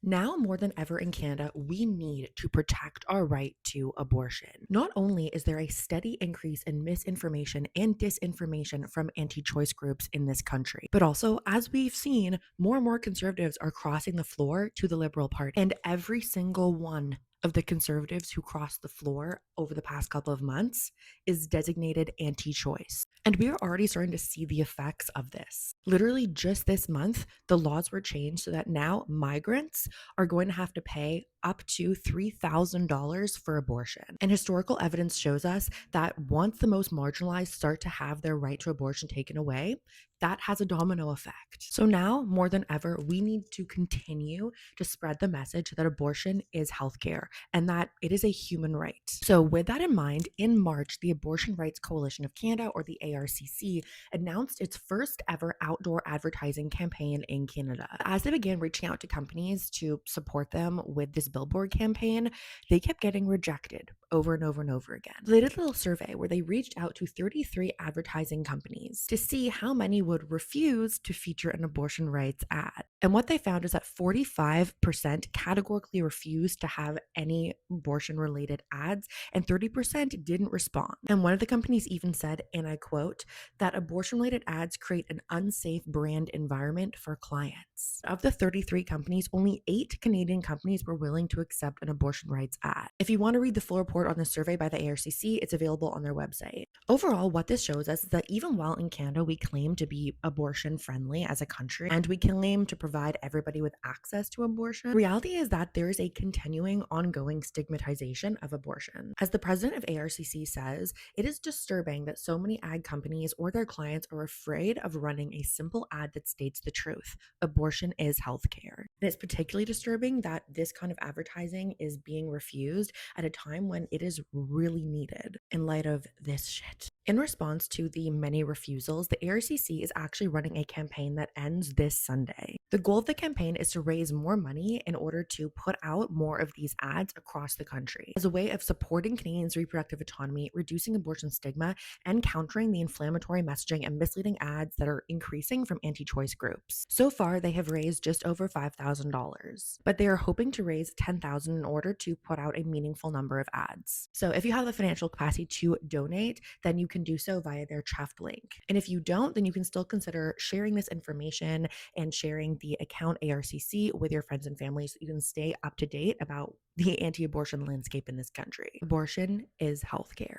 Now more than ever in Canada, we need to protect our right to abortion. Not only is there a steady increase in misinformation and disinformation from anti choice groups in this country, but also, as we've seen, more and more conservatives are crossing the floor to the Liberal Party. And every single one of the conservatives who crossed the floor over the past couple of months is designated anti choice. And we are already starting to see the effects of this. Literally, just this month, the laws were changed so that now migrants are going to have to pay up to $3,000 for abortion. And historical evidence shows us that once the most marginalized start to have their right to abortion taken away, that has a domino effect. So now more than ever, we need to continue to spread the message that abortion is healthcare and that it is a human right. So, with that in mind, in March, the Abortion Rights Coalition of Canada, or the ARCC, announced its first ever outdoor advertising campaign in Canada. As they began reaching out to companies to support them with this billboard campaign, they kept getting rejected over and over and over again. They did a little survey where they reached out to 33 advertising companies to see how many would refuse to feature an abortion rights ad. And what they found is that 45% categorically refused to have any abortion related ads, and 30% didn't respond. And one of the companies even said, and I quote, that abortion related ads create an unsafe brand environment for clients. Of the 33 companies, only 8 Canadian companies were willing to accept an abortion rights ad. If you want to read the full report on the survey by the ARCC, it's available on their website. Overall, what this shows us is that even while in Canada we claim to be abortion friendly as a country and we claim to provide everybody with access to abortion, reality is that there is a continuing ongoing stigmatization of abortion. As the president of ARCC says, it is disturbing that so many ad companies or their clients are afraid of running a simple ad that states the truth: abortion is healthcare. And it's particularly disturbing that this kind of advertising is being refused at a time when it is really needed in light of this shit. In response to the many refusals, the ARCC is actually running a campaign that ends this Sunday. The goal of the campaign is to raise more money in order to put out more of these ads across the country as a way of supporting Canadians' reproductive autonomy, reducing abortion stigma, and countering the inflammatory messaging and misleading ads that are increasing from anti-choice groups. So far, they have raised just over $5,000, but they are hoping to raise $10,000 in order to put out a meaningful number of ads. So if you have the financial capacity to donate, then you can do so via their Cheft link. And if you don't, then you can still consider sharing this information and sharing the account ARCC with your friends and family so you can stay up to date about the anti-abortion landscape in this country. Abortion is healthcare.